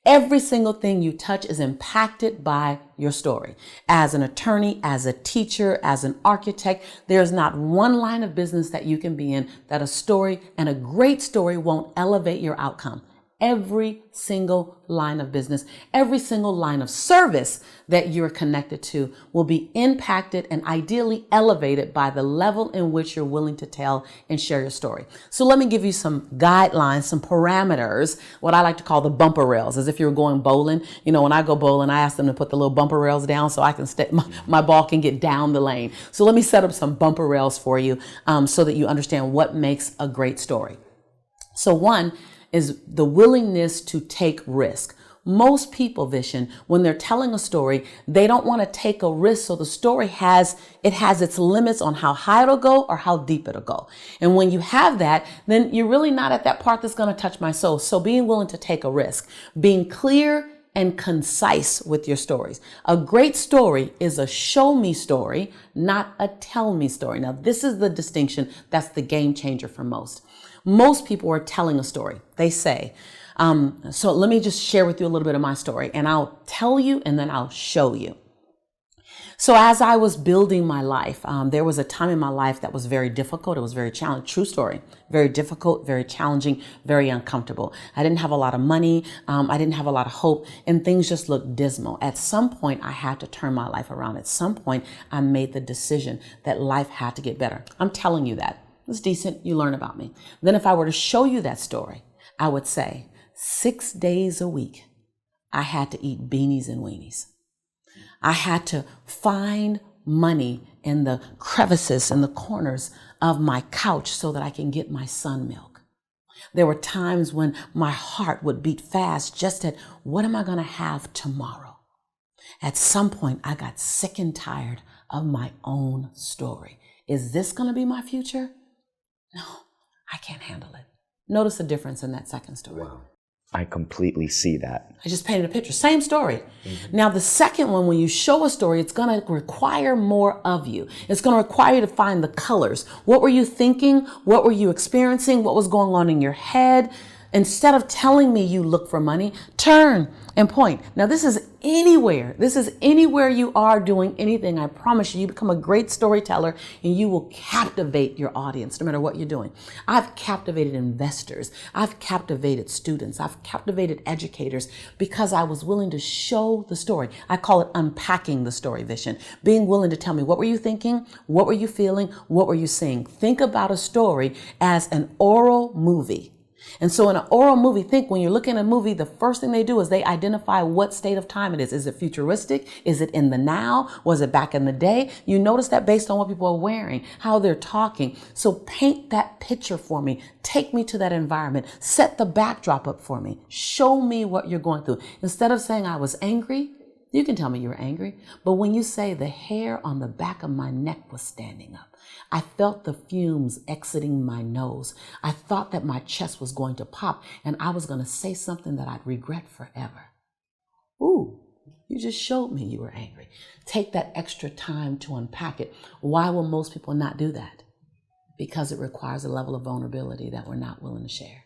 Every single thing you touch is impacted by your story. As an attorney, as a teacher, as an architect, there's not one line of business that you can be in that a story, and a great story, won't elevate your outcome. Every single line of business, every single line of service that you're connected to will be impacted and ideally elevated by the level in which you're willing to tell and share your story. So let me give you some guidelines, some parameters, what I like to call the bumper rails, as if you're going bowling. You know, when I go bowling, I ask them to put the little bumper rails down so I can my ball can get down the lane. So let me set up some bumper rails for you so that you understand what makes a great story. So one is the willingness to take risk. Most people, Vishen, when they're telling a story, they don't want to take a risk. So the story has its limits on how high it'll go or how deep it'll go. And when you have that, then you're really not at that part that's going to touch my soul. So being willing to take a risk, being clear and concise with your stories. A great story is a show me story, not a tell me story. Now, this is the distinction that's the game changer for most. Most people are telling a story. They say, so let me just share with you a little bit of my story, and I'll tell you and then I'll show you. So as I was building my life, there was a time in my life that was very difficult. It was very challenging. True story. Very difficult, very challenging, very uncomfortable. I didn't have a lot of money. I didn't have a lot of hope, and things just looked dismal. At some point, I had to turn my life around. At some point, I made the decision that life had to get better. I'm telling you that. It's decent. You learn about me. Then if I were to show you that story, I would say 6 days a week, I had to eat beanies and weenies. I had to find money in the crevices and the corners of my couch so that I can get my son milk. There were times when my heart would beat fast just at what am I going to have tomorrow? At some point, I got sick and tired of my own story. Is this going to be my future? No, I can't handle it. Notice the difference in that second story. Wow. I completely see that. I just painted a picture. Same story. Mm-hmm. Now, the second one, when you show a story, it's going to require more of you. It's going to require you to find the colors. What were you thinking? What were you experiencing? What was going on in your head? Instead of telling me you look for money, turn and point. Now, this is anywhere. This is anywhere you are doing anything. I promise you, you become a great storyteller and you will captivate your audience no matter what you're doing. I've captivated investors. I've captivated students. I've captivated educators because I was willing to show the story. I call it unpacking the story, Vishen. Being willing to tell me, what were you thinking? What were you feeling? What were you seeing? Think about a story as an oral movie. And so in an oral movie, think when you're looking at a movie, the first thing they do is they identify what state of time it is. Is it futuristic? Is it in the now? Was it back in the day? You notice that based on what people are wearing, how they're talking. So paint that picture for me. Take me to that environment. Set the backdrop up for me. Show me what you're going through. Instead of saying I was angry, you can tell me you were angry. But when you say the hair on the back of my neck was standing up, I felt the fumes exiting my nose. I thought that my chest was going to pop and I was going to say something that I'd regret forever. Ooh, you just showed me you were angry. Take that extra time to unpack it. Why will most people not do that? Because it requires a level of vulnerability that we're not willing to share.